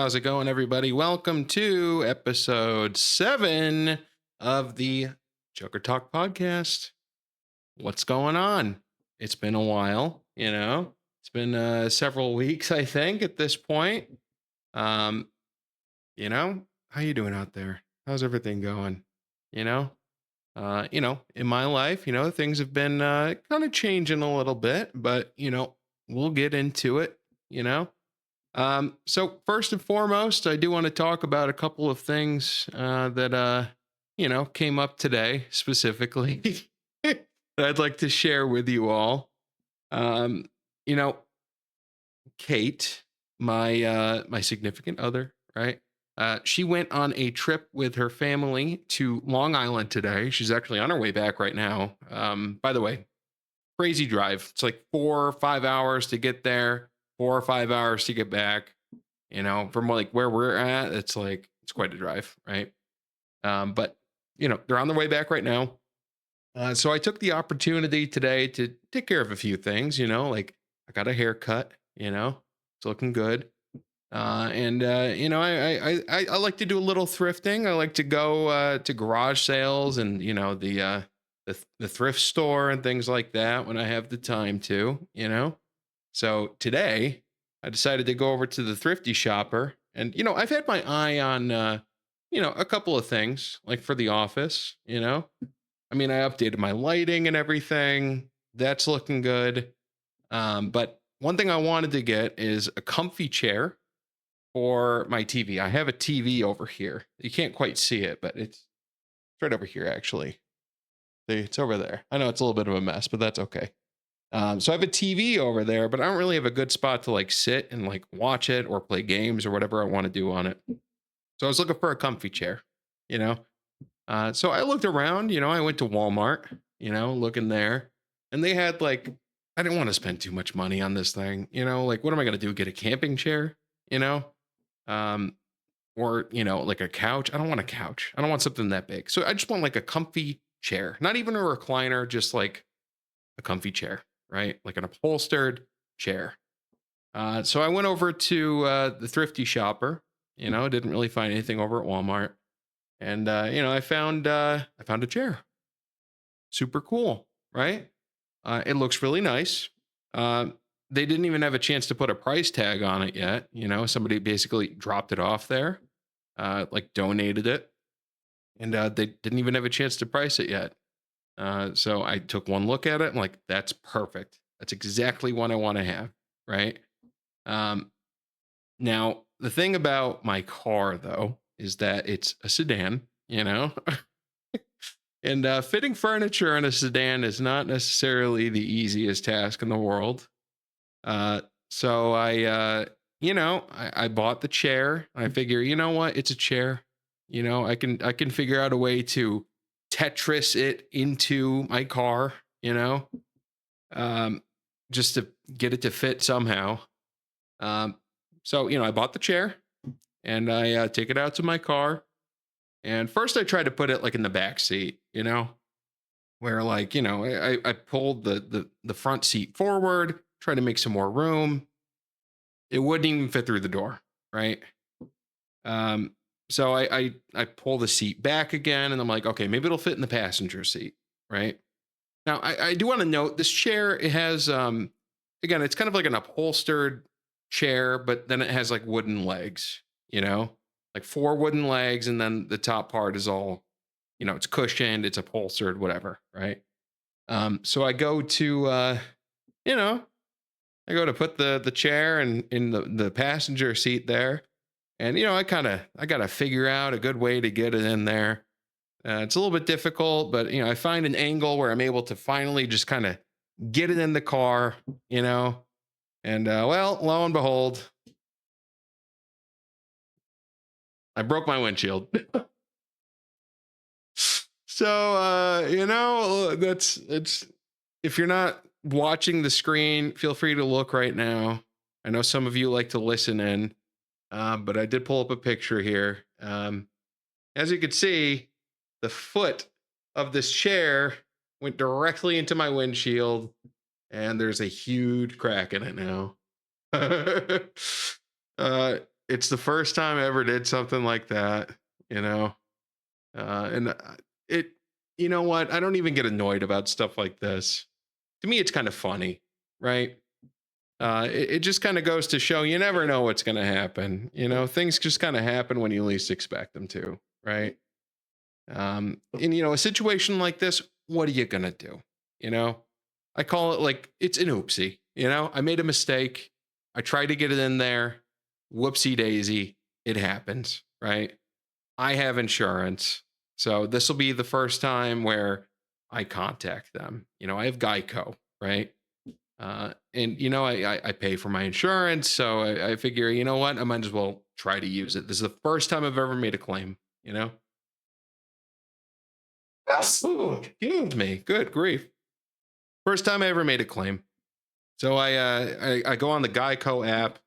How's it going, everybody? Welcome to episode 7 of the JuGrTalk podcast. What's going on? It's been a while, you know. It's been several weeks, I think, at this point. Um, how you doing out there? How's everything going? You know, in my life, things have been kind of changing a little bit, but we'll get into it. You know. So first and foremost, I do want to talk about a couple of things that came up today specifically that I'd like to share with you all. Um, you know, Kate, my significant other, right? She went on a trip with her family to Long Island today. She's actually on her way back right now. By the way, crazy drive. It's like 4 or 5 hours to get there, 4 or 5 hours to get back. From like where we're at, it's quite a drive, right? But they're on their way back right now. So I took the opportunity today to take care of a few things. Like I got a haircut. It's looking good. And I like to do a little thrifting. I like to go to garage sales and the thrift store and things like that when I have the time to. So today I decided to go over to the thrifty shopper, and I've had my eye on a couple of things like for the office. I mean, I updated my lighting and everything. That's looking good. But one thing I wanted to get is a comfy chair for my TV. I have a TV over here. You can't quite see it, but it's right over here actually. See, it's over there. I know it's a little bit of a mess, but that's okay. So I have a TV over there, but I don't really have a good spot to like sit and like watch it or play games or whatever I want to do on it. So I was looking for a comfy chair, you know. So I looked around, I went to Walmart, looking there, and they had like I didn't want to spend too much money on this thing, like what am I gonna do? Get a camping chair, you know? Um, or like a couch. I don't want a couch. I don't want something that big. So I just want like a comfy chair, not even a recliner, just like a comfy chair, right? Like an upholstered chair. So I went over to the thrifty shopper. Didn't really find anything over at Walmart, and I found a chair. Super cool, right? It looks really nice. Uh, they didn't even have a chance to put a price tag on it yet. Somebody basically dropped it off there, like donated it, and they didn't even have a chance to price it yet. So I took one look at it. I'm like, that's perfect. That's exactly what I want to have. Right. Um, Now, the thing about my car, though, is that it's a sedan, and fitting furniture in a sedan is not necessarily the easiest task in the world. Uh, so I bought the chair. I figure, you know what? It's a chair. I can figure out a way to Tetris it into my car, um, just to get it to fit somehow. Um, so I bought the chair and I take it out to my car. And first, I tried to put it like in the back seat, where like I pulled the front seat forward, tried to make some more room. It wouldn't even fit through the door, right? Um, so I pull the seat back again, and I'm like, okay, maybe it'll fit in the passenger seat, right? Now I do want to note this chair. It has again, it's kind of like an upholstered chair, but then it has like wooden legs, like four wooden legs, and then the top part is all, it's cushioned, it's upholstered, whatever, right? So you know, I go to put the chair in the passenger seat there, and I gotta figure out a good way to get it in there. It's a little bit difficult, but I find an angle where I'm able to finally just kind of get it in the car, you know, and well, lo and behold, I broke my windshield. So that's it's if you're not watching the screen, feel free to look right now. I know some of you like to listen in, but I did pull up a picture here. As you can see, the foot of this chair went directly into my windshield, and there's a huge crack in it now. uh, It's the first time I ever did something like that, you know? And it, you know what? I don't even get annoyed about stuff like this. To me, it's kind of funny, right? It just kind of goes to show you never know what's going to happen. Things just kind of happen when you least expect them to, right? In a situation like this, what are you going to do? You know, I call it like it's an oopsie. I made a mistake. I tried to get it in there. Whoopsie daisy. It happens, right? I have insurance. So this will be the first time where I contact them. I have Geico, right? And I pay for my insurance, so I figure, you know what, I might as well try to use it. This is the first time I've ever made a claim. You know, excuse me. Good grief! First time I ever made a claim. So I go on the Geico app,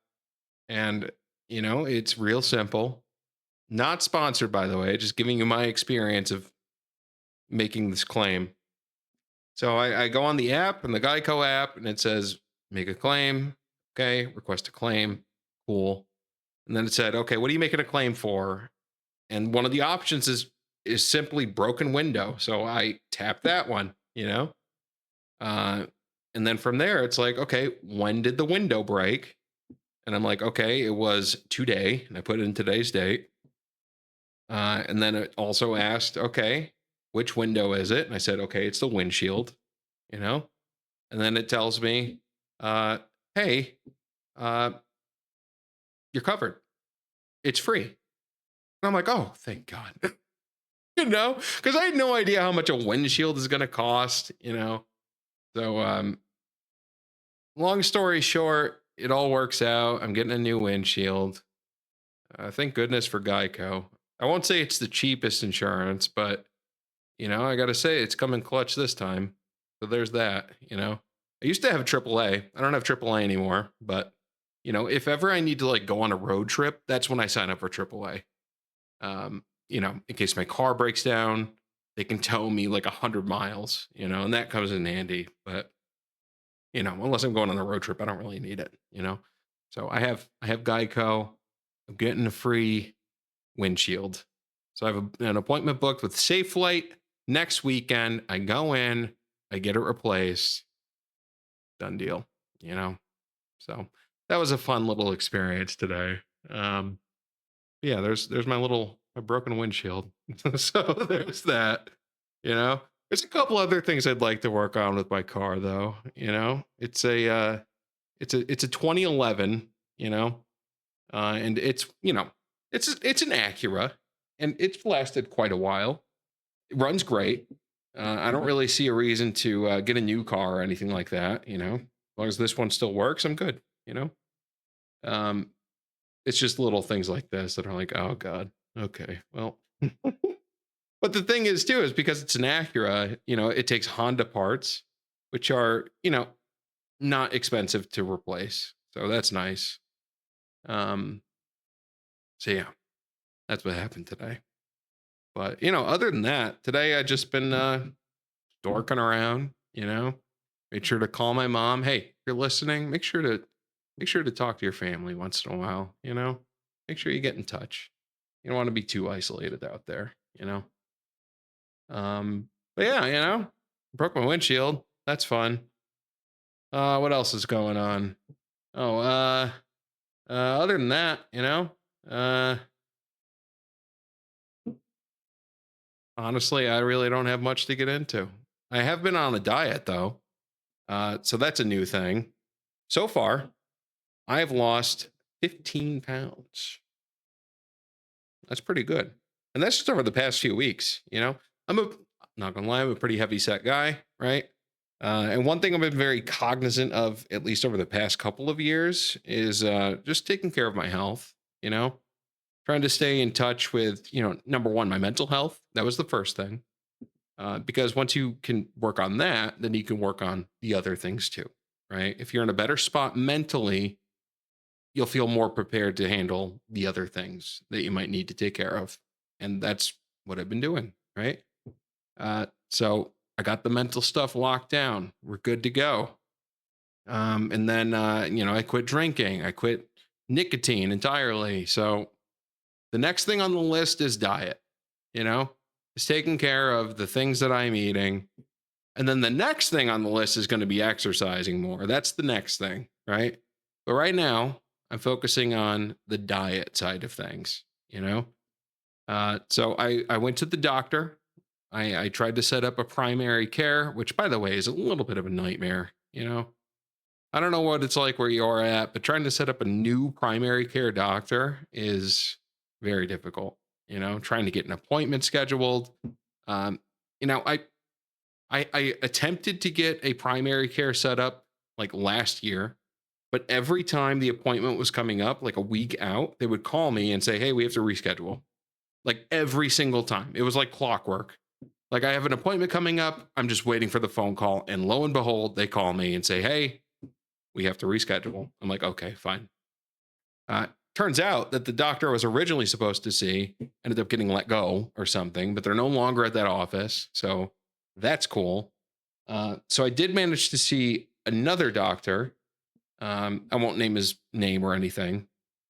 and it's real simple. Not sponsored, by the way. Just giving you my experience of making this claim. So I go on the app and the Geico app, and it says make a claim. Okay, request a claim. Cool. And then it said, okay, what are you making a claim for? And one of the options is simply broken window. So I tap that one, Uh, and then from there, it's like, okay, when did the window break? And I'm like, okay, it was today. And I put it in today's date. And then it also asked, okay, which window is it? And I said, okay, it's the windshield, you know? And then it tells me, uh, hey, uh, you're covered. It's free. And I'm like, oh, thank God. Because I had no idea how much a windshield is going to cost. So, long story short, it all works out. I'm getting a new windshield. Thank goodness for Geico. I won't say it's the cheapest insurance, but I got to say it's coming clutch this time. So there's that. I used to have AAA. I don't have AAA anymore, but if ever I need to like go on a road trip, that's when I sign up for AAA. In case my car breaks down, they can tow me like 100 miles, and that comes in handy. But unless I'm going on a road trip, I don't really need it. So I have Geico. I'm getting a free windshield. So I have an appointment booked with Safe Flight next weekend. I go in, I get it replaced. Done deal. You know. So that was a fun little experience today. Um, yeah, there's my broken windshield. So there's that. There's a couple other things I'd like to work on with my car though. It's a 2011. And it's an Acura, and it's lasted quite a while. It runs great. I don't really see a reason to get a new car or anything like that. As long as this one still works, I'm good. You know, um, it's just little things like this that are like, oh god, okay, well. But the thing is, too, is because it's an Acura, it takes Honda parts, which are, not expensive to replace. So that's nice. Um, so yeah, that's what happened today. But other than that, today I just been dorking around. Made sure to call my mom. Hey, if you're listening, make sure to talk to your family once in a while. Make sure you get in touch. You don't want to be too isolated out there. But yeah, broke my windshield. That's fun. What else is going on? Oh, other than that, uh, honestly, I really don't have much to get into. I have been on a diet though. So that's a new thing. So far, I have lost 15 pounds. That's pretty good. And that's just over the past few weeks. I'm not gonna lie, I'm a pretty heavy set guy, right? And one thing I've been very cognizant of, at least over the past couple of years, is just taking care of my health, you know, trying to stay in touch with, number one, my mental health. That was the first thing. Because once you can work on that, then you can work on the other things too, right? If you're in a better spot mentally, you'll feel more prepared to handle the other things that you might need to take care of. And that's what I've been doing, right? So I got the mental stuff locked down. We're good to go. And then, I quit drinking. I quit nicotine entirely. So the next thing on the list is diet, you know, is taking care of the things that I'm eating. And then the next thing on the list is going to be exercising more. That's the next thing, right? But right now, I'm focusing on the diet side of things, you know? So I went to the doctor. I tried to set up a primary care, which, by the way, is a little bit of a nightmare, you know? I don't know what it's like where you're at, but trying to set up a new primary care doctor is very difficult. You know, trying to get an appointment scheduled. Um, you know, I attempted to get a primary care set up like last year, but every time the appointment was coming up, like a week out, they would call me and say, "Hey, we have to reschedule." Like every single time, it was like clockwork. Like I have an appointment coming up, I'm just waiting for the phone call, and lo and behold, they call me and say, "Hey, we have to reschedule." I'm like, okay, fine. Turns out that the doctor I was originally supposed to see ended up getting let go or something, but they're no longer at that office. So that's cool. So I did manage to see another doctor. I won't name his name or anything,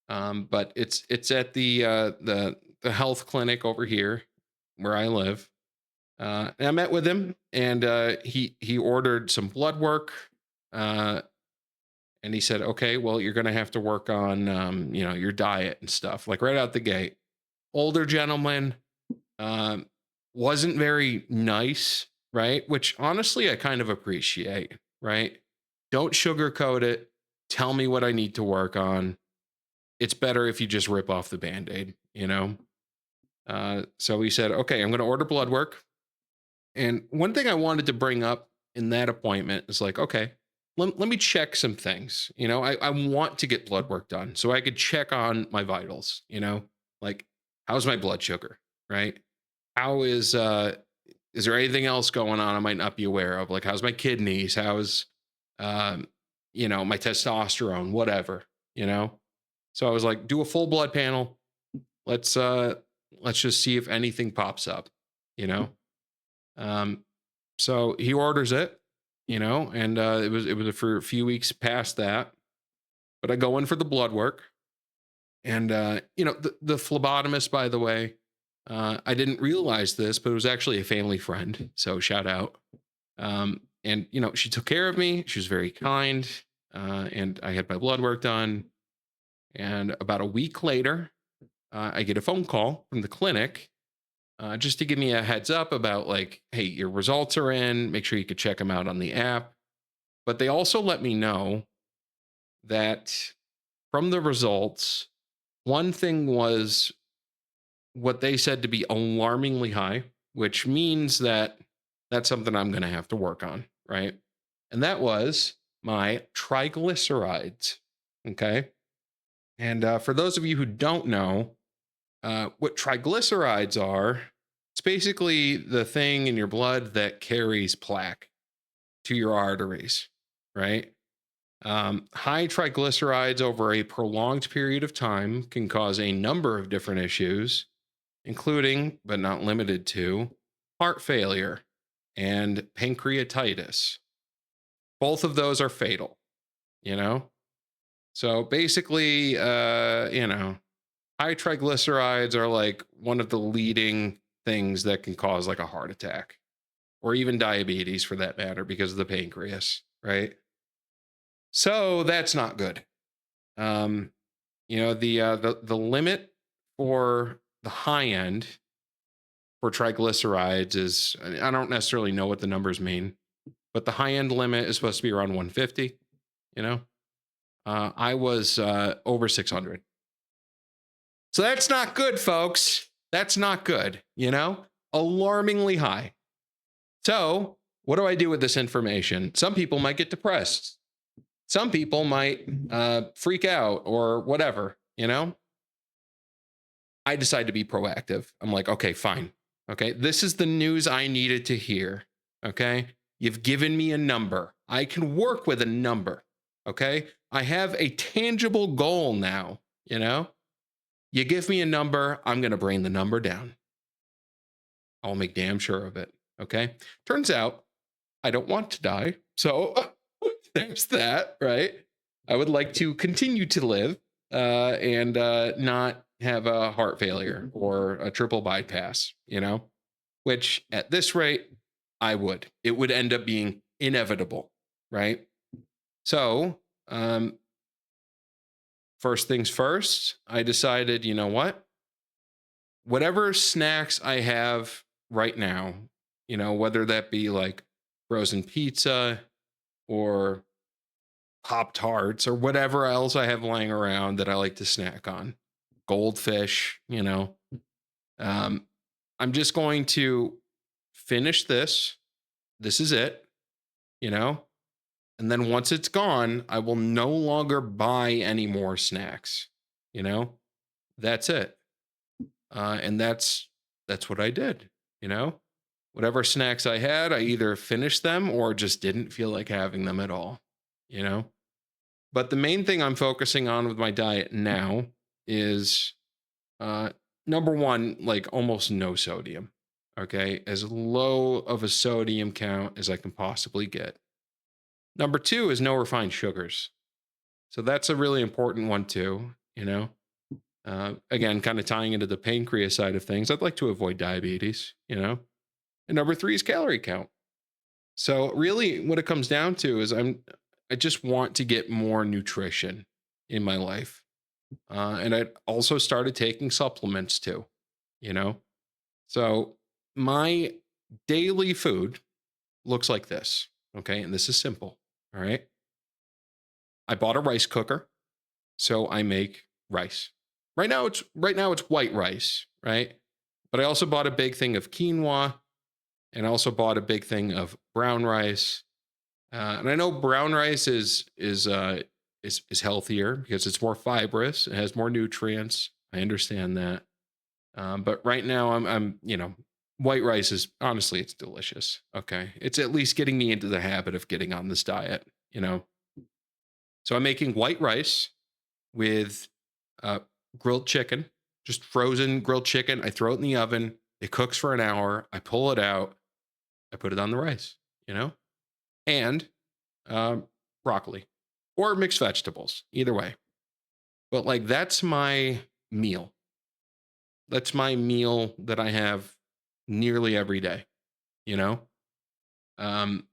but it's at the health clinic over here where I live. And I met with him, and he ordered some blood work. Uh, and he said, "Okay, well, you're going to have to work on, your diet and stuff." Like right out the gate. Older gentleman, um, wasn't very nice, right? Which honestly, I kind of appreciate, right? Don't sugarcoat it. Tell me what I need to work on. It's better if you just rip off the band aid, you know? So he said, "Okay, I'm going to order blood work." And one thing I wanted to bring up in that appointment is like, okay, let me check some things. You know, I want to get blood work done so I could check on my vitals, you know, like how's my blood sugar, right? How is there anything else going on I might not be aware of? Like, how's my kidneys? How's, um, my testosterone, whatever, you know? So I was like, do a full blood panel. Let's, uh, let's just see if anything pops up, you know? Um, so he orders it, and it was for a few weeks past that. But I go in for the blood work, and the phlebotomist, by the way, I didn't realize this, but it was actually a family friend. So shout out. And she took care of me. She was very kind, and I had my blood work done. And about a week later, I get a phone call from the clinic just to give me a heads up about like, hey, your results are in. Make sure you could check them out on the app. But they also let me know that from the results, one thing was what they said to be alarmingly high, which means that that's something I'm going to have to work on, right? And that was my triglycerides. Okay. And for those of you who don't know, what triglycerides are, it's basically the thing in your blood that carries plaque to your arteries, right? High triglycerides over a prolonged period of time can cause a number of different issues, including, but not limited to, heart failure and pancreatitis. Both of those are fatal, you know? So basically, high triglycerides are like one of the leading things that can cause like a heart attack or even diabetes for that matter because of the pancreas, right? So that's not good. Um, the limit for the high end for triglycerides is I don't necessarily know what the numbers mean, but the high end limit is supposed to be around 150. You know, I was over 600, so that's not good, folks. That's not good. Alarmingly high. So what do I do with this information? Some people might get depressed. Some people might freak out or whatever. I decide to be proactive. I'm like, okay, fine. Okay, this is the news I needed to hear. Okay, you've given me a number. I can work with a number. Okay, I have a tangible goal now. You give me a number, I'm going to bring the number down. I'll make damn sure of it. Okay, turns out I don't want to die. So there's that, right? I would like to continue to live. and not have a heart failure or a triple bypass, which at this rate, I would. It would end up being inevitable, right? So, first things first, I decided, you know what? Whatever snacks I have right now, whether that be like frozen pizza or Pop Tarts or whatever else I have lying around that I like to snack on, goldfish, um, I'm just going to finish this. This is it, you know, and then once it's gone, I will no longer buy any more snacks, you know, that's it. And that's what I did, you know. Whatever snacks I had, I either finished them or just didn't feel like having them at all, you know. But the main thing I'm focusing on with my diet now is uh number one, like almost no sodium. Okay, as low of a sodium count as I can possibly get. Number two is no refined sugars. So that's a really important one too, again, kind of tying into the pancreas side of things. I'd like to avoid diabetes. And number three is calorie count. So really what it comes down to is I just want to get more nutrition in my life. And I also started taking supplements too, you know? So my daily food looks like this. Okay. And this is simple. All right. I bought a rice cooker. So I make rice. Right now it's white rice, right? But I also bought a big thing of quinoa and I also bought a big thing of brown rice. And I know brown rice is healthier because it's more fibrous. It has more nutrients. I understand that. But right now, white rice is honestly, it's delicious. Okay, it's at least getting me into the habit of getting on this diet. So I'm making white rice with uh, grilled chicken, just frozen grilled chicken. I throw it in the oven. It cooks for an hour. I pull it out. I put it on the rice. You know, and um, broccoli or mixed vegetables, either way. But like that's my meal. That's my meal that I have nearly every day, you know? Um,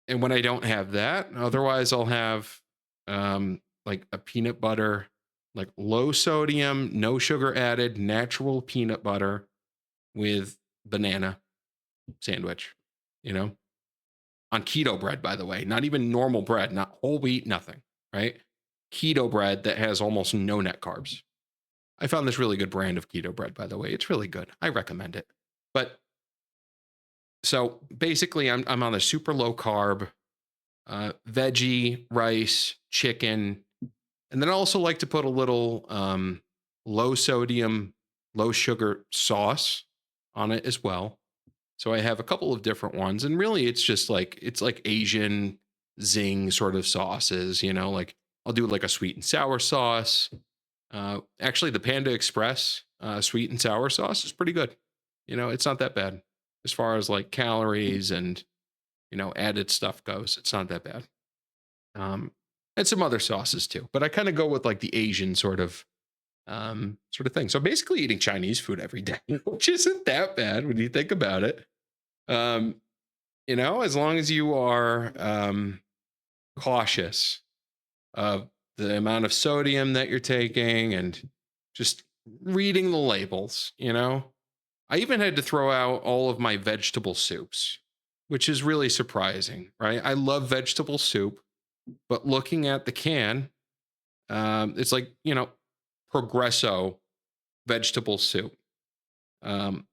and when I don't have that, otherwise I'll have like a peanut butter, like low sodium, no sugar added, natural peanut butter with banana sandwich, you know? On keto bread, by the way, not even normal bread, not whole wheat, nothing, right? Keto bread that has almost no net carbs. I found this really good brand of keto bread, by the way. It's really good. I recommend it. But so basically, I'm on a super low carb, veggie, rice, chicken, and then I also like to put a little low sodium, low sugar sauce on it as well. So I have a couple of different ones, and really, it's like Asian zing sort of sauces. Like I'll do like a sweet and sour sauce. Actually, the Panda Express sweet and sour sauce is pretty good. It's not that bad as far as like calories and added stuff goes. It's not that bad. Um, and some other sauces too, but I kind of go with like the Asian sort of thing. So basically, eating Chinese food every day, which isn't that bad when you think about it. Um, as long as you are cautious of the amount of sodium that you're taking and just reading the labels. I even had to throw out all of my vegetable soups, which is really surprising, right? I love vegetable soup, but looking at the can, it's like, Progresso vegetable soup. Um,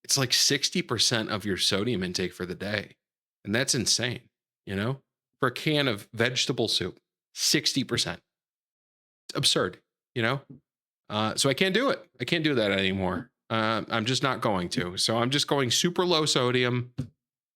it's like 60% of your sodium intake for the day. And that's insane, for a can of vegetable soup, 60%. It's absurd, you know? So I can't do it. I can't do that anymore. I'm just not going to. So I'm just going super low sodium,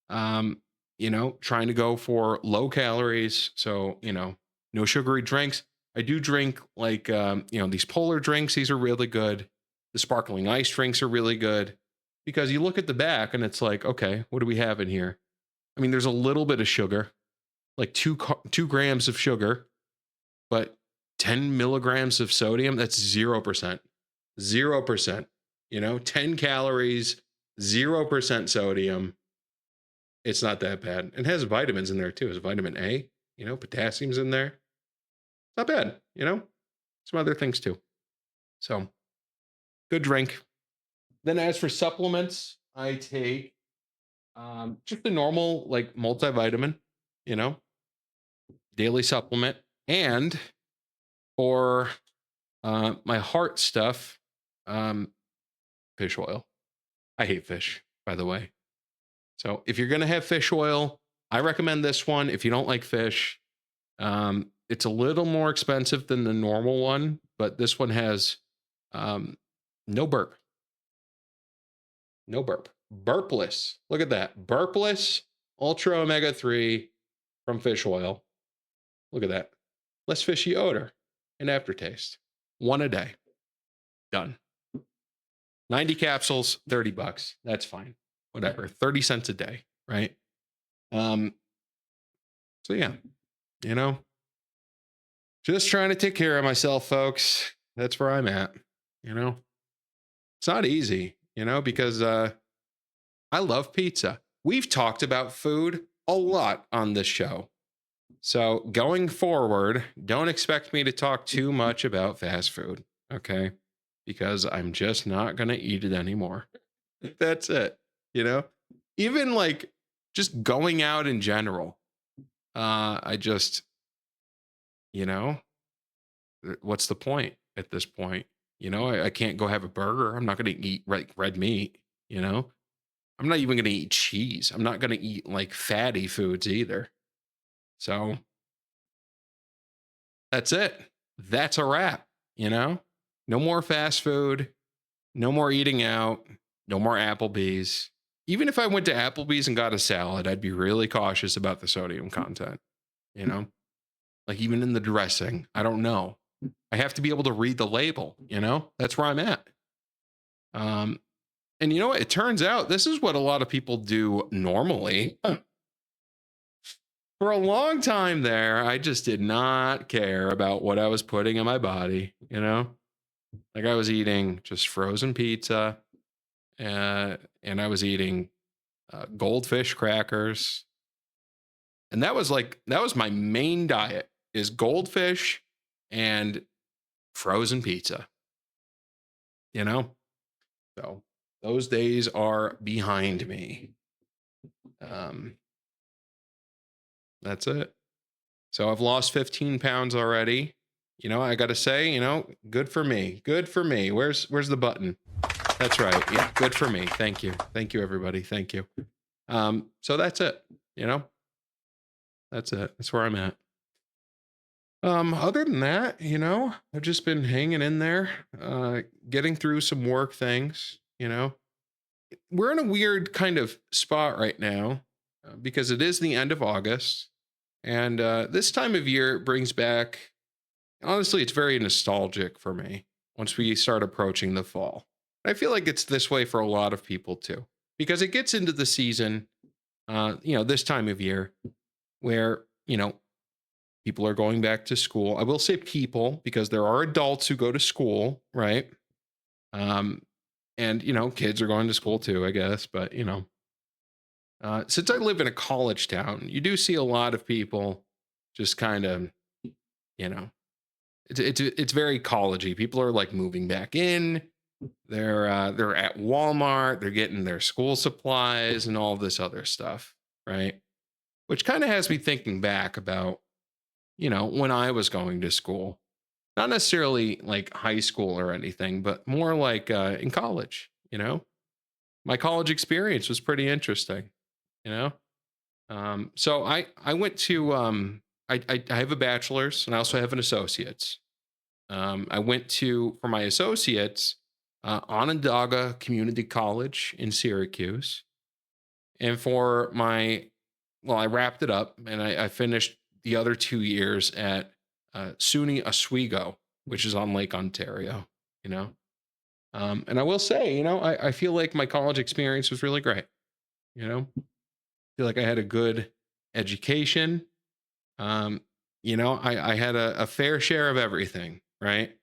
trying to go for low calories. So, no sugary drinks. I do drink like, these polar drinks. These are really good. The sparkling ice drinks are really good because you look at the back and it's like, okay, what do we have in here? I mean, there's a little bit of sugar, like 2 grams of sugar, but 10 milligrams of sodium, that's 0%. 0%. 10 calories, 0% sodium. It's not that bad. It has vitamins in there too. There's vitamin A, potassium's in there. Not bad. Some other things too. So good drink. Then as for supplements, I take just the normal like multivitamin, you know, daily supplement. And for my heart stuff, um, fish oil. I hate fish, by the way. So if you're gonna have fish oil, I recommend this one. If you don't like fish, it's a little more expensive than the normal one, but this one has um, no burp. No burp. Burpless. Look at that. Burpless Ultra Omega 3 from fish oil. Look at that. Less fishy odor and aftertaste. One a day. Done. 90 capsules, $30. That's fine. Whatever. 30 cents a day, right? Um, so yeah, you know, just trying to take care of myself, folks. That's where I'm at. You know, it's not easy, because I love pizza. We've talked about food a lot on this show. So going forward, don't expect me to talk too much about fast food, okay? Because I'm just not going to eat it anymore. That's it, you know? Even like just going out in general. I just, you know, what's the point at this point? I can't go have a burger. I'm not going to eat red meat, you know? I'm not even going to eat cheese. I'm not going to eat like fatty foods either. So that's it. That's a wrap. No more fast food, no more eating out, no more Applebee's. Even if I went to Applebee's and got a salad, I'd be really cautious about the sodium content, you know? Like even in the dressing, I don't know. I have to be able to read the label. That's where I'm at. Um, and you know what? It turns out this is what a lot of people do normally. For a long time there, I just did not care about what I was putting in my body. Like I was eating just frozen pizza, and I was eating goldfish crackers, and that was my main diet is goldfish and frozen pizza. You know, so those days are behind me. Um, that's it. So I've lost 15 pounds already. I got to say, good for me. Good for me. Where's the button? That's right. Yeah, good for me. Thank you. Thank you everybody. Thank you. So that's it. You know, that's it. That's where I'm at. Other than that, I've just been hanging in there, getting through some work things. We're in a weird kind of spot right now because it is the end of August. And this time of year brings back, honestly, it's very nostalgic for me once we start approaching the fall. I feel like it's this way for a lot of people too, because it gets into the season, this time of year where, people are going back to school. I will say people because there are adults who go to school, right? Um, and, kids are going to school too, I guess. But, since I live in a college town, you do see a lot of people just kind of, you know, it's very collegey. People are like moving back in. They're at Walmart. They're getting their school supplies and all this other stuff, right? Which kind of has me thinking back about when I was going to school, not necessarily like high school or anything, but more like in college. My college experience was pretty interesting, you know? So I went to, I have a bachelor's and I also have an associate's. I went for my associates, Onondaga Community College in Syracuse. And I wrapped it up and I finished the other 2 years at SUNY Oswego, which is on Lake Ontario, you know. And I will say, I feel like my college experience was really great. I feel like I had a good education. Um, I had a fair share of everything, right?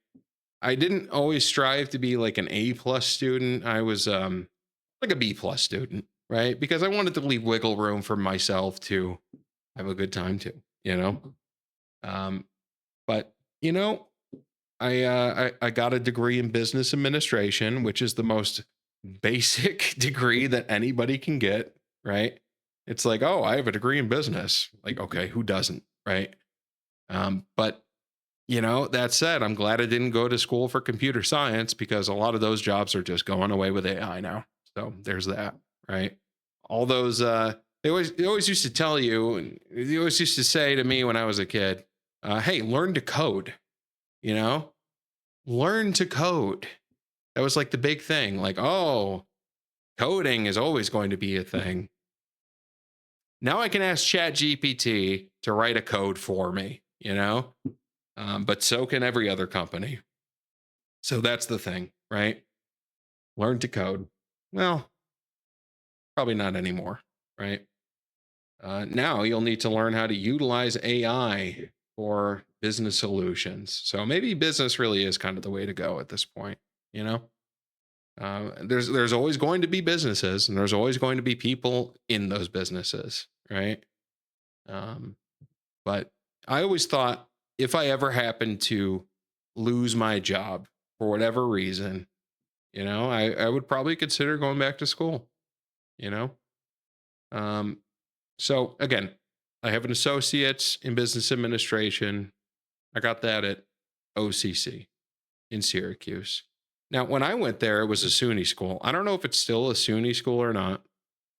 I didn't always strive to be like an A plus student. I was like a B plus student, right? Because I wanted to leave wiggle room for myself to have a good time too, you know? Um, but you know, I got a degree in business administration, which is the most basic degree that anybody can get, right? It's like, oh, I have a degree in business. Like, okay, who doesn't, right? But that said, I'm glad I didn't go to school for computer science because a lot of those jobs are just going away with AI now. So there's that, right? All those they always used to tell you, and they always used to say to me when I was a kid, hey, learn to code, you know? Learn to code. That was like the big thing. Like, oh, coding is always going to be a thing. Now I can ask ChatGPT to write a code for me, but so can every other company. So that's the thing, right? Learn to code. Well, probably not anymore, right? Now you'll need to learn how to utilize AI for business solutions. So maybe business really is kind of the way to go at this point. You know, there's always going to be businesses, and there's always going to be people in those businesses, right? Um, but I always thought if I ever happened to lose my job for whatever reason, I would probably consider going back to school, you know? Um, so again, I have an associate's in business administration. I got that at OCC in Syracuse. Now, when I went there, it was a SUNY school. I don't know if it's still a SUNY school or not,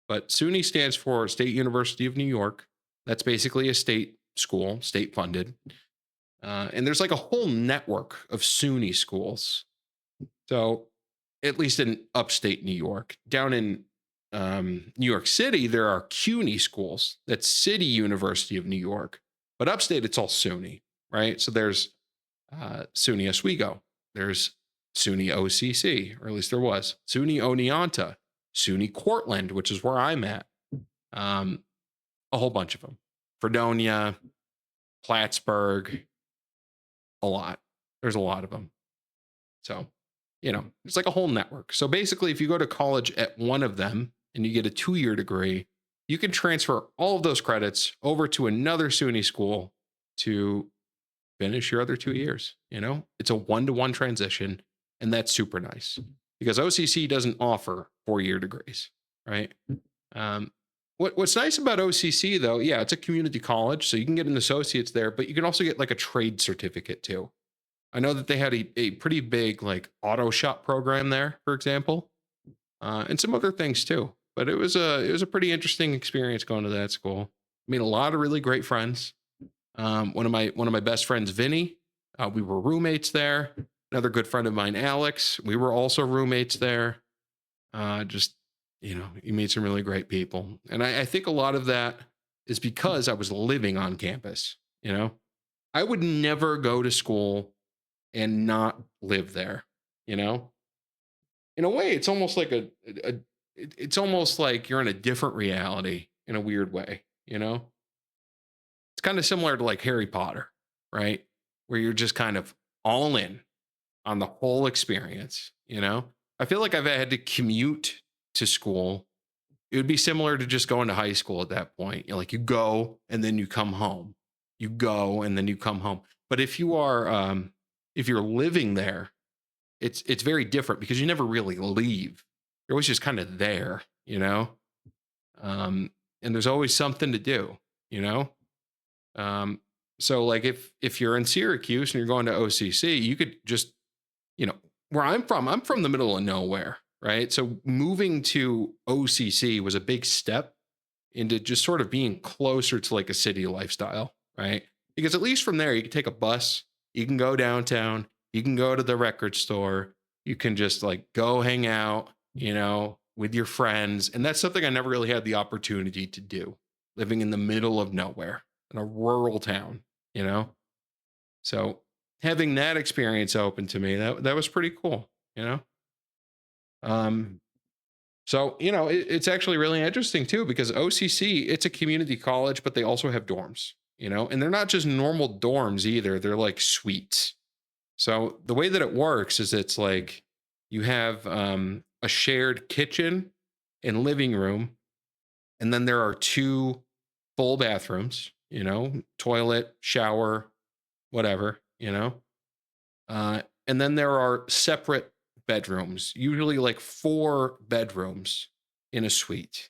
but SUNY stands for State University of New York. That's basically a state school, state funded. And there's like a whole network of SUNY schools. So, at least in upstate New York, down in New York City, there are CUNY schools. That's City University of New York. But upstate, it's all SUNY, right? So there's SUNY Oswego. There's SUNY OCC, or at least there was. SUNY Oneonta, SUNY Cortland, which is where I'm at. Um, a whole bunch of them. Fredonia, Plattsburgh, a lot. There's a lot of them. So, it's like a whole network. So basically, if you go to college at one of them and you get a 2-year degree, you can transfer all of those credits over to another SUNY school to finish your other 2 years. It's a 1-to-1 transition, and that's super nice because OCC doesn't offer 4-year degrees, right? Um, what's nice about OCC though, yeah, it's a community college, so you can get an associate's there, but you can also get like a trade certificate too. I know that they had a pretty big like auto shop program there, for example, and some other things too. But it was a pretty interesting experience going to that school. I mean, a lot of really great friends. One of my best friends, Vinny, we were roommates there. Another good friend of mine, Alex, we were also roommates there. Just you meet some really great people, and I think a lot of that is because I was living on campus. I would never go to school and not live there, you know? In a way, it's almost like it's almost like you're in a different reality in a weird way, you know? It's kind of similar to like Harry Potter, right? Where you're just kind of all in on the whole experience. I feel like I've had to commute to school. It would be similar to just going to high school at that point. Like you go and then you come home. You go and then you come home. But if you're living there, it's very different because you never really leave. You're always just kind of there. Um, and there's always something to do, you know. Um, so like if you're in Syracuse and you're going to OCC, you could just where I'm from the middle of nowhere, right? So moving to OCC was a big step into just sort of being closer to like a city lifestyle, right? Because at least from there, you can take a bus, you can go downtown, you can go to the record store, you can just like go hang out, with your friends. And that's something I never really had the opportunity to do living in the middle of nowhere in a rural town, you know? So having that experience open to me, that was pretty cool, you know? Um, so, it's actually really interesting too because OCC, it's a community college, but they also have dorms. and they're not just normal dorms either. They're like suites. So the way that it works is it's like you have a shared kitchen and living room, and then there are two full bathrooms, toilet, shower, whatever, and then there are separate bedrooms, usually like four bedrooms in a suite.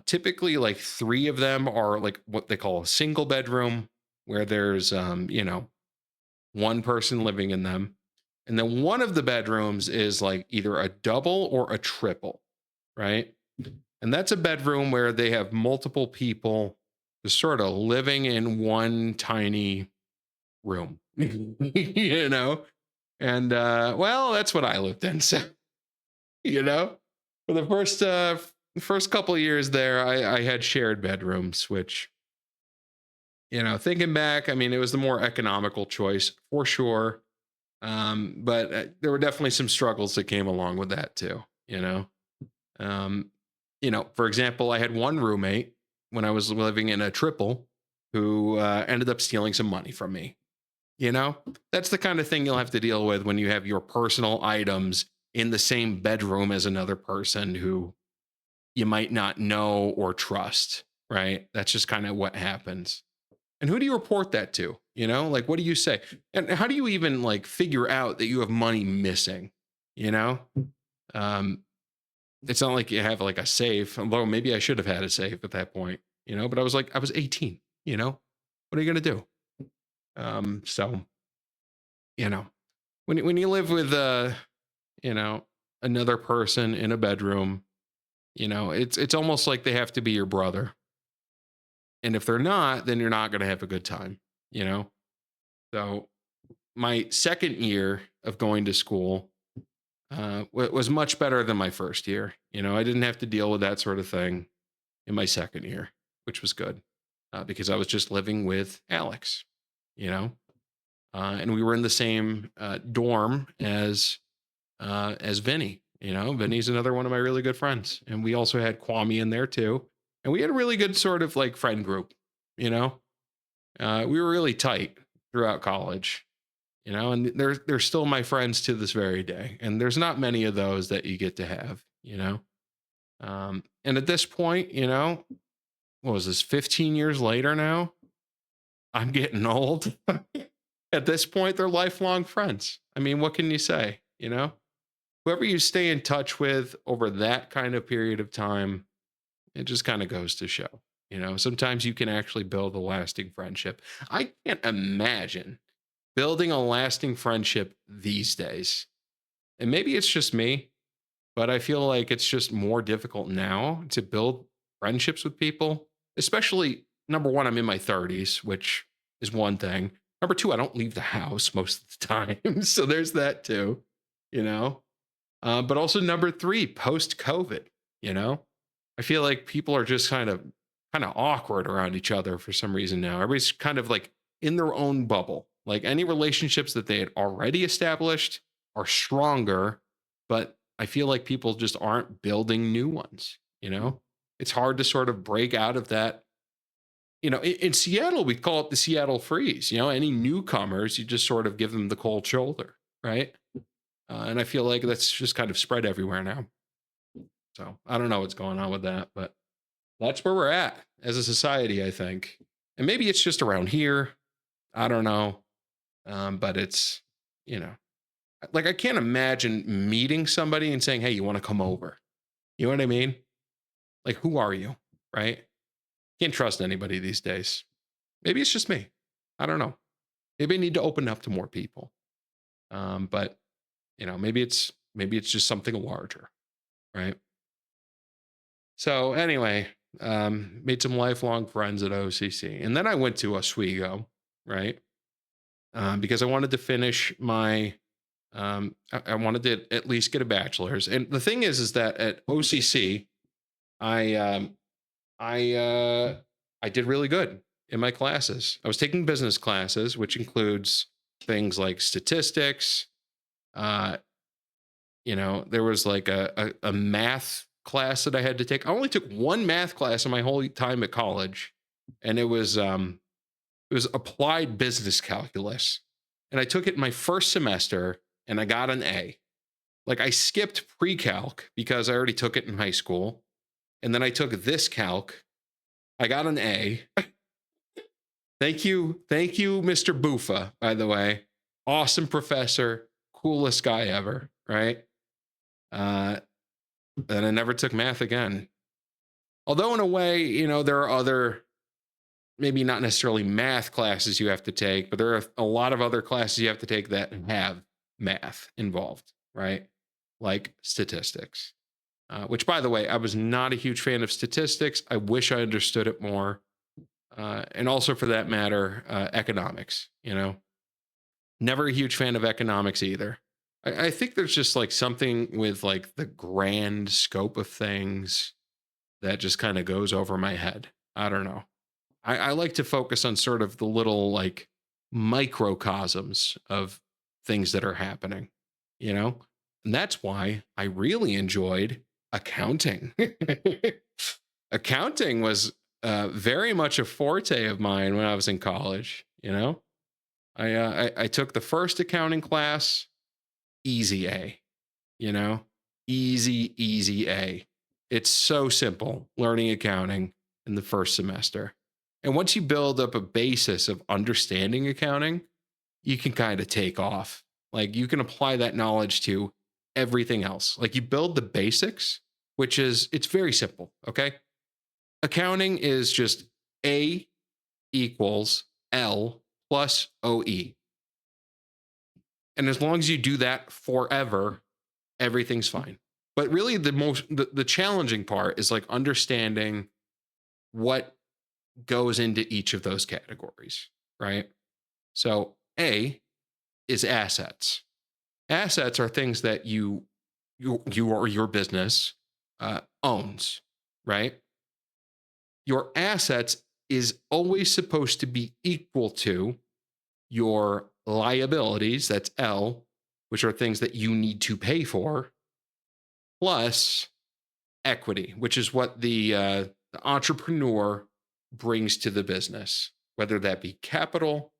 Typically, like three of them are like what they call a single bedroom, where there's, one person living in them. And then one of the bedrooms is like either a double or a triple, right? And that's a bedroom where they have multiple people just sort of living in one tiny room, you know? And well, that's what I lived in. So, you know, for the first couple of years there, I had shared bedrooms, which, thinking back, I mean, it was the more economical choice for sure. But there were definitely some struggles that came along with that too. Um, for example, I had one roommate when I was living in a triple who ended up stealing some money from me. You know, that's the kind of thing you'll have to deal with when you have your personal items in the same bedroom as another person who you might not know or trust, right? That's just kind of what happens. And who do you report that to? Like what do you say? And how do you even like figure out that you have money missing? You know? Um, it's not like you have like a safe, although maybe I should have had a safe at that point, but I was 18, what are you gonna do? So, you know, when you live with you know, another person in a bedroom, it's almost like they have to be your brother. And if they're not, then you're not gonna have a good time, you know? So my second year of going to school was much better than my first year. I didn't have to deal with that sort of thing in my second year, which was good because I was just living with Alex, you know, and we were in the same dorm as Vinny. Vinny's another one of my really good friends, and we also had Kwame in there too, and we had a really good sort of like friend group. You know, we were really tight throughout college. And they're still my friends to this very day, and there's not many of those that you get to have. And at this point, what was this, 15 years later now? I'm getting old. At this point, they're lifelong friends. I mean, what can you say? Whoever you stay in touch with over that kind of period of time, it just kind of goes to show. Sometimes you can actually build a lasting friendship. I can't imagine building a lasting friendship these days. And maybe it's just me, but I feel like it's just more difficult now to build friendships with people, especially number one, I'm in my 30s, which is one thing. Number two, I don't leave the house most of the time. So there's that too, you know? But also number three, post COVID, you know? I feel like people are just kind of awkward around each other for some reason now. Everybody's kind of like in their own bubble. Like any relationships that they had already established are stronger, but I feel like people just aren't building new ones. It's hard to sort of break out of that. In Seattle, we call it the Seattle freeze. Any newcomers, you just sort of give them the cold shoulder, right? And I feel like that's just kind of spread everywhere now. So I don't know what's going on with that, but that's where we're at as a society, I think. And maybe it's just around here. I don't know. But it's, you know, like I can't imagine meeting somebody and saying, hey, you want to come over? You know what I mean? Like, who are you? Right? Can't trust anybody these days. Maybe it's just me. I don't know. Maybe I need to open up to more people. But maybe it's just something larger, right? So anyway, made some lifelong friends at OCC, and then I went to Oswego, right? Because I wanted to finish my, I wanted to at least get a bachelor's. And the thing is that at OCC, I, um, I, uh, I did really good in my classes. I was taking business classes, which includes things like statistics. Uh, there was like a math class that I had to take. I only took one math class in my whole time at college, and it was It was applied business calculus. And I took it my first semester and I got an A. Like I skipped pre-calc because I already took it in high school. And then I took this calc. I got an A. Thank you. Thank you, Mr. Bufa, by the way. Awesome professor, coolest guy ever, right? Uh, and I never took math again. Although, in a way, there are other, maybe not necessarily math classes you have to take, but there are a lot of other classes you have to take that have math involved, right? Like statistics, which, by the way, I was not a huge fan of statistics. I wish I understood it more. And also, for that matter, economics, never a huge fan of economics either. I think there's just like something with like the grand scope of things that just kind of goes over my head. I don't know. I like to focus on sort of the little like microcosms of things that are happening, you know? And that's why I really enjoyed accounting. Accounting was very much a forte of mine when I was in college, I took the first accounting class, easy A, you know, easy A. It's so simple learning accounting in the first semester. And once you build up a basis of understanding accounting, you can kind of take off. Like you can apply that knowledge to everything else. Like you build the basics, which is, it's very simple. Okay. Accounting is just A equals L plus OE. And as long as you do that forever, everything's fine. But really the challenging part is like understanding what goes into each of those categories, right? So A is assets. Assets are things that you or your business owns, right? Your assets is always supposed to be equal to your liabilities, that's L, which are things that you need to pay for, plus equity, which is what the entrepreneur brings to the business, whether that be capital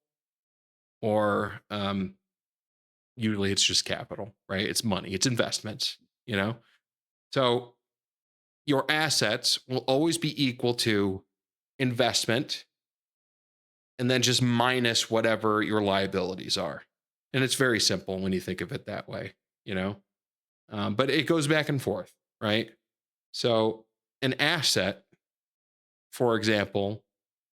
or usually it's just capital, right? It's money, it's investments, you know? So your assets will always be equal to investment and then just minus whatever your liabilities are. And it's very simple when you think of it that way, you know? But it goes back and forth, right? So an asset, for example,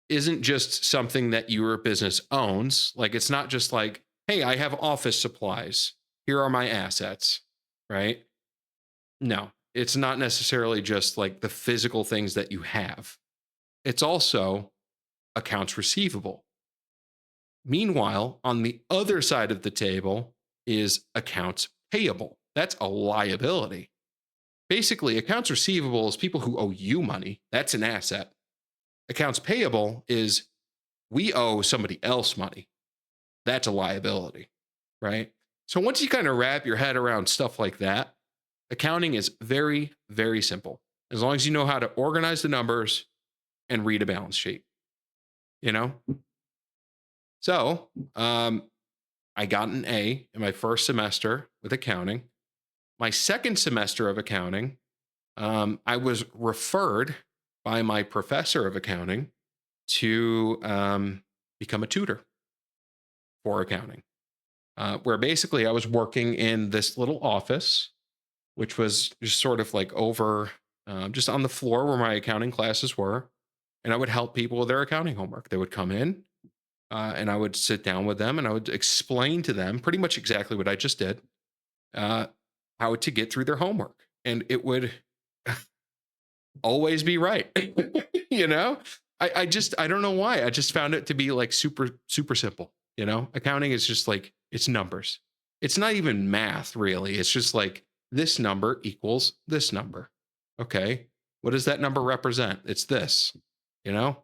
isn't just something that your business owns. Like it's not just like, hey, I have office supplies. Here are my assets, right? No, it's not necessarily just like the physical things that you have. It's also accounts receivable. Meanwhile, on the other side of the table is accounts payable. That's a liability. Basically, accounts receivable is people who owe you money. That's an asset. Accounts payable is we owe somebody else money. That's a liability, right? So once you kind of wrap your head around stuff like that, accounting is very, very simple. As long as you know how to organize the numbers and read a balance sheet, you know? So I got an A in my first semester with accounting. My second semester of accounting, I was referred by my professor of accounting to become a tutor for accounting, where basically I was working in this little office, which was just sort of like over just on the floor where my accounting classes were. And I would help people with their accounting homework. They would come in and I would sit down with them and I would explain to them pretty much exactly what I just did, uh, how to get through their homework. And it would always be right. you know, I don't know why. I just found it to be like super, super simple. Accounting is just like it's numbers. It's not even math, really. It's just like this number equals this number. Okay. What does that number represent? It's this, you know,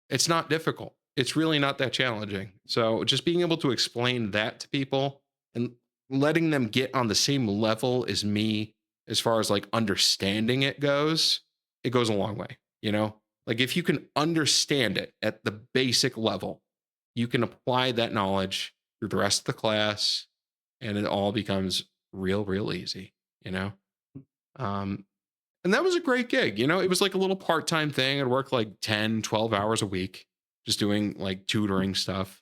it's not difficult. It's really not that challenging. So just being able to explain that to people and letting them get on the same level as me as far as like understanding it goes a long way, you know? Like if you can understand it at the basic level, you can apply that knowledge through the rest of the class and it all becomes real easy, you know? Um, and that was a great gig. It was like a little part-time thing. I'd work like 10, 12 hours a week, just doing like tutoring stuff.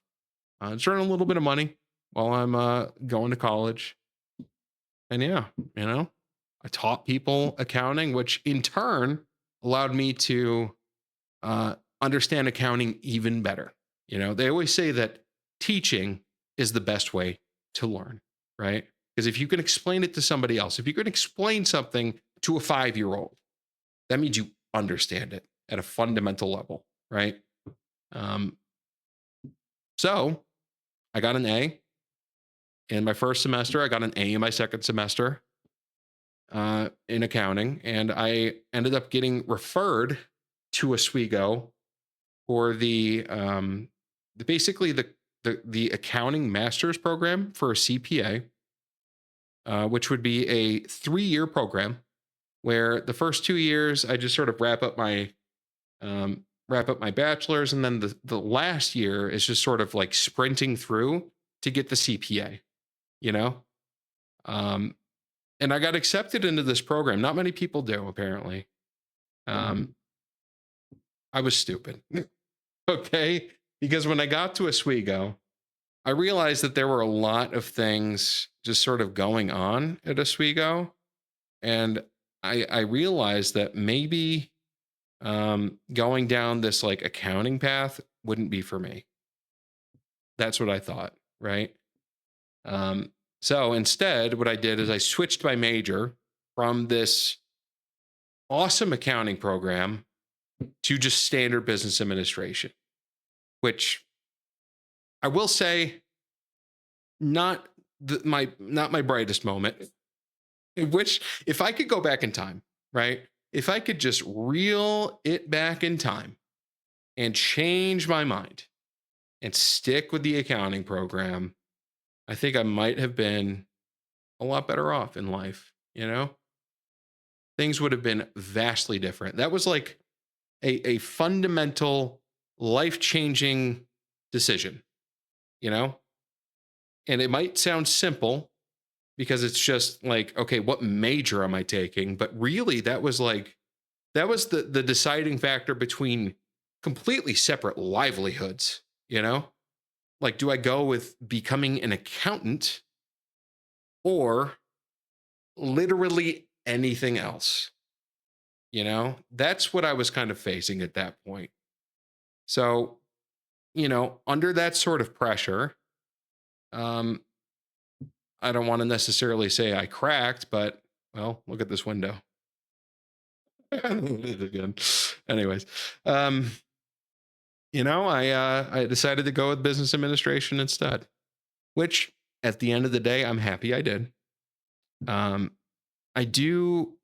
Just earning a little bit of money while I'm going to college. And yeah, you know, I taught people accounting, which in turn allowed me to understand accounting even better. They always say that teaching is the best way to learn, right? Because if you can explain it to somebody else, if you can explain something to a 5-year-old, that means you understand it at a fundamental level, right? Um, so I got an A in my first semester. I got an A in my second semester in accounting, and I ended up getting referred to Oswego for basically the accounting master's program for a CPA, which would be a 3-year program where the first 2 years I just sort of wrap up my bachelor's, and then the last year is just sort of like sprinting through to get the CPA. You know, um, and I got accepted into this program. Not many people do, apparently. Um, I was stupid. Okay, because when I got to Oswego, I realized that there were a lot of things just sort of going on at Oswego, and I realized that maybe going down this like accounting path wouldn't be for me. That's what I thought, right? Um, so instead, what I did is I switched my major from this awesome accounting program to just standard business administration, which I will say not not my brightest moment. Which, if I could go back in time, right? If I could just reel it back in time and change my mind and stick with the accounting program, I think I might have been a lot better off in life. Things would have been vastly different. That was like a fundamental, life changing decision, you know? And it might sound simple because it's just like, okay, what major am I taking? But really, that was the deciding factor between completely separate livelihoods, you know? Like, do I go with becoming an accountant or literally anything else? That's what I was kind of facing at that point. So, under that sort of pressure, um, I don't want to necessarily say I cracked, but well, look at this window. Again. Anyways, um, I decided to go with business administration instead, which at the end of the day, I'm happy I did. Um, I do.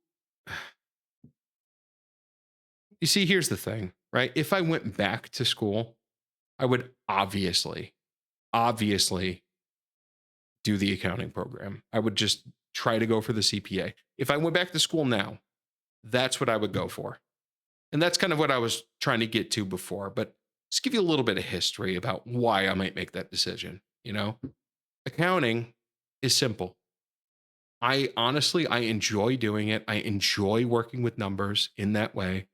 You see, here's the thing, right? If I went back to school, I would obviously do the accounting program. I would just try to go for the CPA. If I went back to school now, that's what I would go for. And that's kind of what I was trying to get to before, but just give you a little bit of history about why I might make that decision. Accounting is simple. I enjoy doing it. I enjoy working with numbers in that way.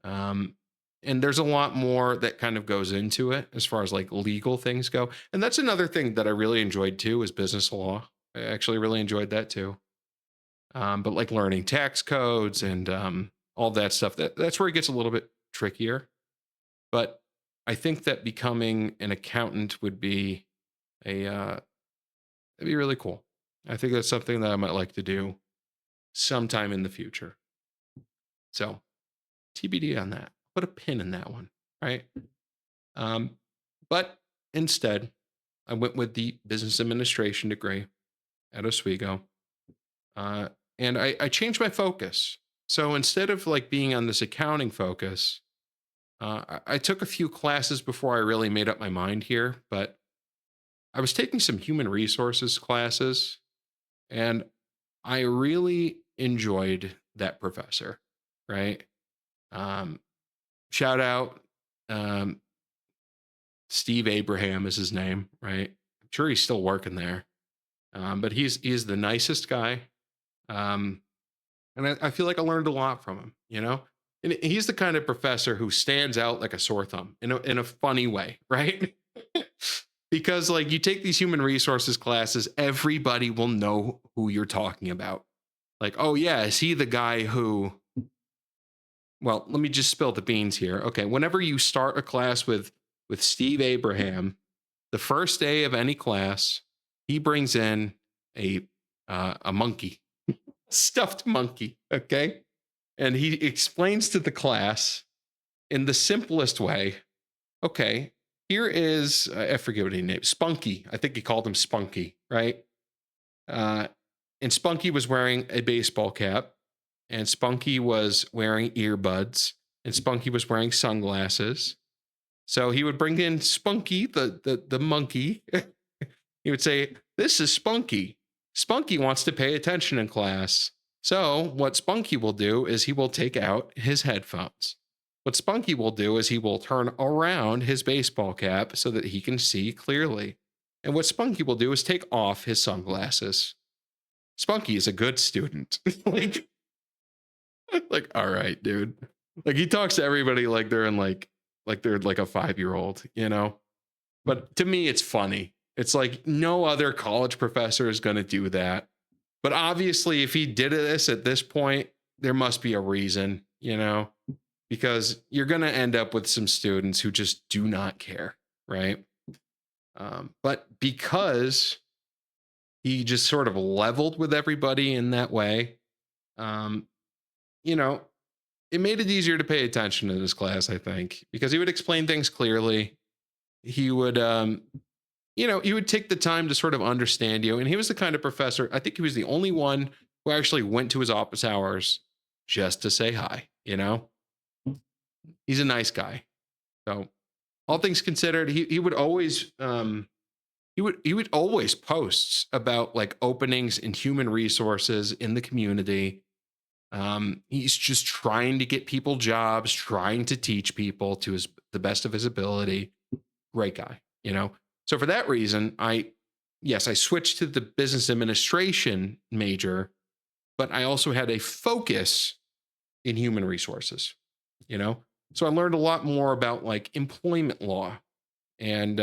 Um, and there's a lot more that kind of goes into it as far as like legal things go. And that's another thing that I really enjoyed too is business law. I actually really enjoyed that too. But like learning tax codes and all that stuff, that's where it gets a little bit trickier. But I think that becoming an accountant would be it'd be really cool. I think that's something that I might like to do sometime in the future. So TBD on that. Put a pin in that one, right? Um, but instead, I went with the business administration degree at Oswego, uh, and I changed my focus. So instead of like being on this accounting focus, I took a few classes before I really made up my mind here. But I was taking some human resources classes, and I really enjoyed that professor, right? Um, shout out, um, Steve Abraham is his name, right? I'm sure he's still working there, but he's the nicest guy. Um, and I feel like I learned a lot from him, you know? And he's the kind of professor who stands out like a sore thumb in a funny way, right? Because like you take these human resources classes, everybody will know who you're talking about. Like, oh yeah, is he the guy who, well, let me just spill the beans here. Okay, whenever you start a class with Steve Abraham, the first day of any class, he brings in a a monkey, stuffed monkey, okay? And he explains to the class in the simplest way, okay, here is I forget what he named, Spunky. I think he called him Spunky, right? Uh and Spunky was wearing a baseball cap, and Spunky was wearing earbuds, and Spunky was wearing sunglasses. So he would bring in Spunky, the monkey. He would say, "This is Spunky. Spunky wants to pay attention in class." So what Spunky will do is he will take out his headphones. What Spunky will do is he will turn around his baseball cap so that he can see clearly. And what Spunky will do is take off his sunglasses. Spunky is a good student. Like, all right, dude. Like he talks to everybody like they're in like they're like a 5-year old, you know? But to me, it's funny. It's like no other college professor is going to do that. But obviously, if he did this at this point, there must be a reason, you know, because you're going to end up with some students who just do not care, right? But because he just sort of leveled with everybody in that way, um, you know, it made it easier to pay attention in his class, I think, because he would explain things clearly. He would he would take the time to sort of understand you. And he was the kind of professor, I think he was the only one who actually went to his office hours just to say hi, you know? He's a nice guy. So all things considered, he would always he would always posts about like openings in human resources in the community. He's just trying to get people jobs, trying to teach people to the best of his ability. Great guy, you know? So for that reason, yes, I switched to the business administration major, but I also had a focus in human resources, you know? So I learned a lot more about like employment law and,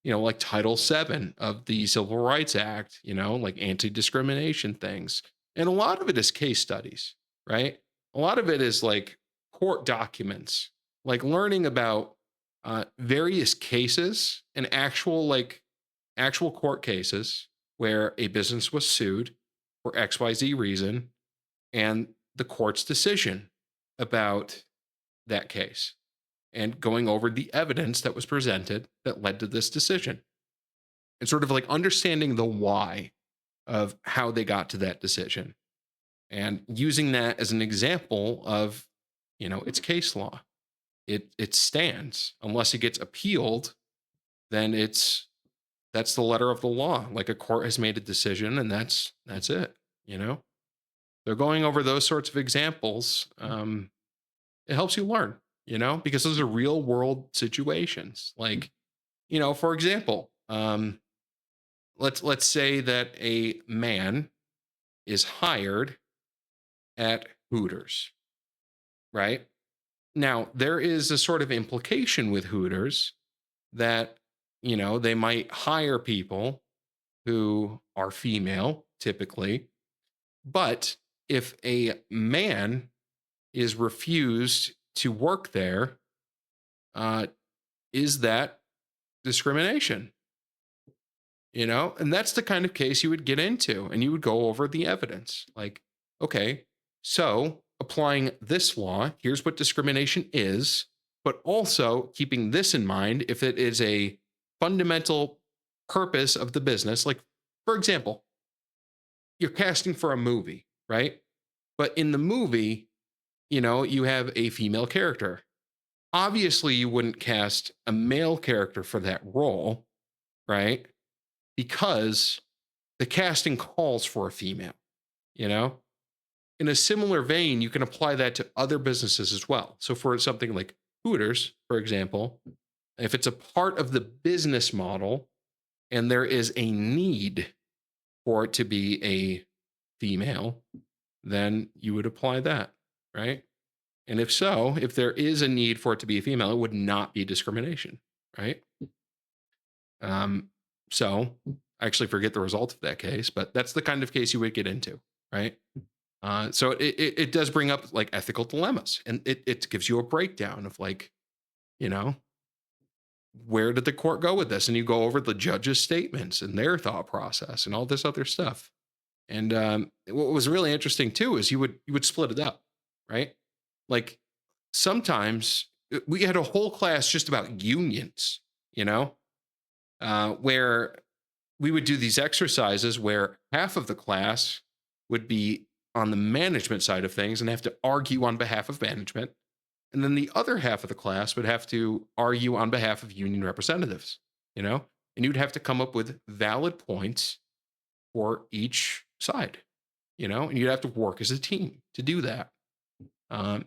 like Title VII of the Civil Rights Act, like anti discrimination things. And a lot of it is case studies, right? A lot of it is like court documents, like learning about various cases and actual court cases where a business was sued for XYZ reason and the court's decision about that case and going over the evidence that was presented that led to this decision and sort of like understanding the why of how they got to that decision and using that as an example of it's case law. It stands unless it gets appealed, then that's the letter of the law. Like a court has made a decision and that's it, you know. They're going over those sorts of examples. It helps you learn, because those are real world situations. Like, for example, let's say that a man is hired at Hooters, right? Now, there is a sort of implication with Hooters that, they might hire people who are female typically, but if a man is refused to work there, uh, is that discrimination? And that's the kind of case you would get into and you would go over the evidence. Like, okay, so applying this law, here's what discrimination is, but also keeping this in mind if it is a fundamental purpose of the business. Like, for example, you're casting for a movie, right? But in the movie, you have a female character. Obviously, you wouldn't cast a male character for that role, right? Because the casting calls for a female, you know? in a similar vein, you can apply that to other businesses as well. So for something like Hooters, for example, if it's a part of the business model and there is a need for it to be a female, then you would apply that, right? And if so, if there is a need for it to be a female, it would not be discrimination, right? Um, so I actually forget the result of that case, but that's the kind of case you would get into, right? So it does bring up like ethical dilemmas, and it gives you a breakdown of like, you know, where did the court go with this, and you go over the judge's statements and their thought process and all this other stuff. And what was really interesting too is you would split it up, right? Like sometimes we had a whole class just about unions, you know, where we would do these exercises where half of the class would be on the management side of things and have to argue on behalf of management. And then the other half of the class would have to argue on behalf of union representatives, you know, and you'd have to come up with valid points for each side, you know, and you'd have to work as a team to do that. Um,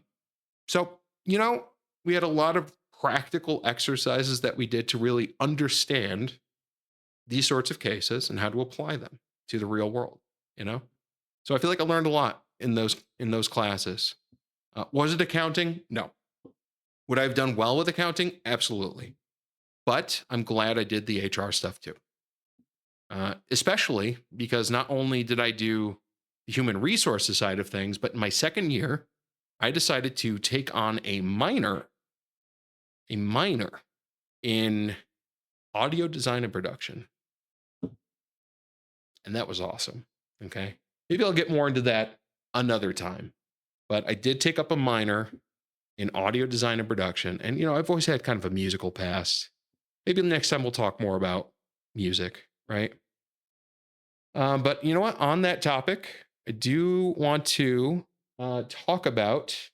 so, you know, we had a lot of practical exercises that we did to really understand these sorts of cases and how to apply them to the real world, you know? So I feel like I learned a lot in those classes. Was it accounting? No. Would I have done well with accounting? Absolutely. But I'm glad I did the HR stuff too. Especially because not only did I do the human resources side of things, but in my second year, I decided to take on a minor in audio design and production. And that was awesome. Okay. Maybe I'll get more into that another time. But I did take up a minor in audio design and production. And, you know, I've always had kind of a musical past. Maybe the next time we'll talk more about music, right? But you know what? On that topic, I do want to talk about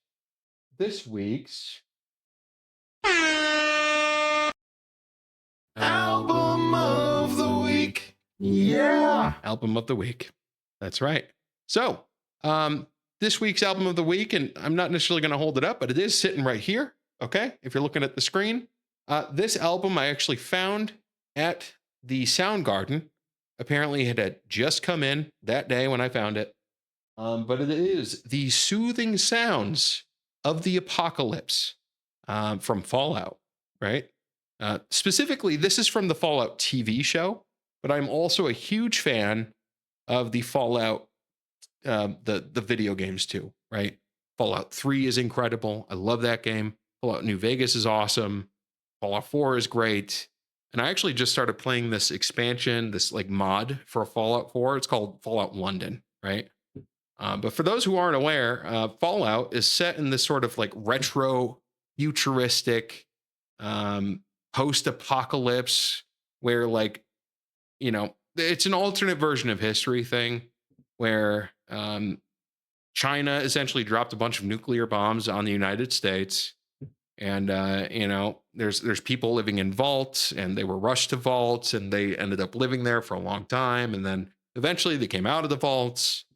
this week's album of the week. Yeah. Album of the week. That's right. So, this week's album of the week, and I'm not necessarily going to hold it up, but it is sitting right here. Okay. If you're looking at the screen, this album I actually found at the Soundgarden. Apparently, it had just come in that day when I found it. But it is the soothing sounds of the apocalypse from Fallout, right? Specifically, this is from the Fallout TV show, but I'm also a huge fan of the Fallout, the video games too, right? Fallout 3 is incredible. I love that game. Fallout New Vegas is awesome. Fallout 4 is great. And I actually just started playing this expansion, this like mod for Fallout 4. It's called Fallout London, right? But for those who aren't aware, Fallout is set in this sort of like retro, futuristic, um, post apocalypse where, like, you know, it's an alternate version of history thing where China essentially dropped a bunch of nuclear bombs on the United States. And you know, there's people living in vaults, and they were rushed to vaults, and they ended up living there for a long time, and then eventually they came out of the vaults,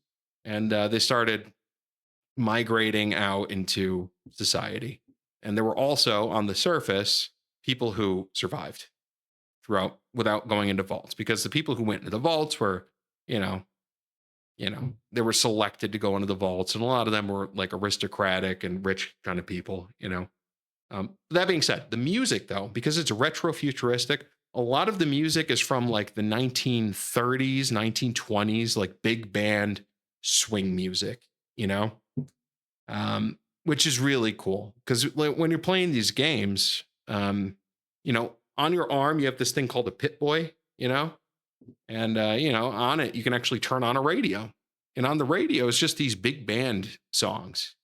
and they started migrating out into society. And there were also on the surface people who survived throughout without going into vaults, because the people who went into the vaults were, you know, they were selected to go into the vaults, and a lot of them were like aristocratic and rich kind of people, you know. That being said, the music though, because it's retro futuristic, a lot of the music is from like the 1930s, 1920s, like big band swing music, you know, which is really cool because when you're playing these games, you know, on your arm you have this thing called a Pit Boy, you know, and you know, on it you can actually turn on a radio, and on the radio it's just these big band songs.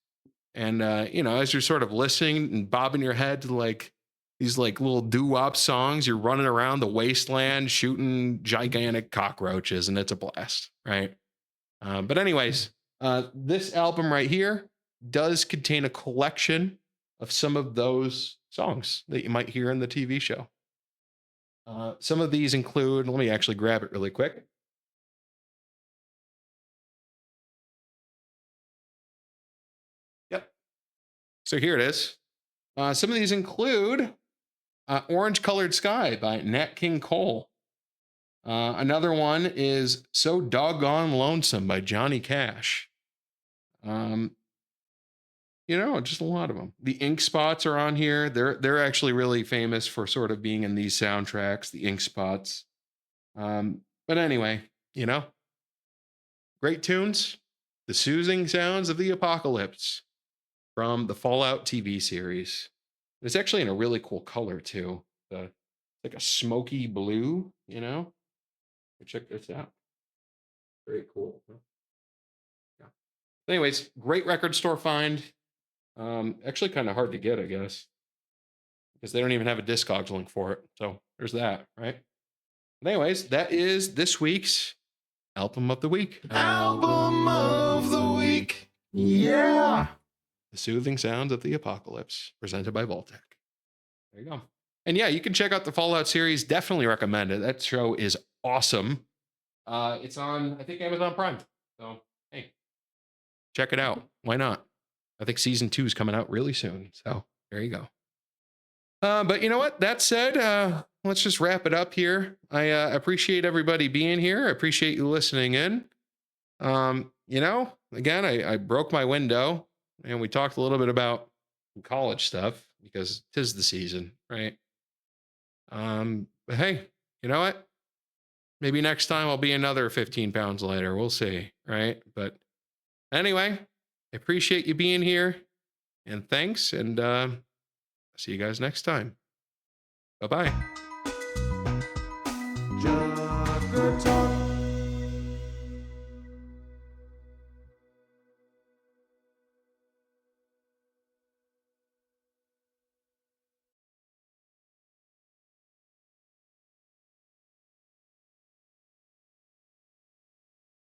And you know, as you're sort of listening and bobbing your head to like these like little doo-wop songs, you're running around the wasteland shooting gigantic cockroaches, and it's a blast, right? But anyways, this album right here does contain a collection of some of those songs that you might hear in the TV show. Some of these include, let me actually grab it really quick. So here it is. Some of these include Orange Colored Sky by Nat King Cole. Another one is So Doggone Lonesome by Johnny Cash. Um, just a lot of them. The Ink Spots are on here. They're actually really famous for sort of being in these soundtracks, the Ink Spots. But anyway, you know, great tunes. The Soothing Sounds of the Apocalypse from the Fallout TV series. It's actually in a really cool color too. Like a smoky blue. Check this out. Very cool. Yeah. Anyways, great record store find. Actually kind of hard to get, I guess, because they don't even have a Discogs link for it. So there's that, right? But anyways, that is this week's album of the week. Album of the week. Yeah. The Soothing Sounds of the Apocalypse, presented by Voltec. There you go. And yeah, you can check out the Fallout series. Definitely recommend it. That show is awesome. It's on, I think, Amazon Prime. So, hey, check it out. Why not? I think season 2 is coming out really soon. So, there you go. But you know what? That said, let's just wrap it up here. I appreciate everybody being here. I appreciate you listening in. Again, I broke my window and we talked a little bit about college stuff because 'tis the season, right? But hey, you know what? Maybe next time I'll be another 15 pounds lighter. We'll see, right? But anyway, I appreciate you being here and thanks. And see you guys next time. Bye bye.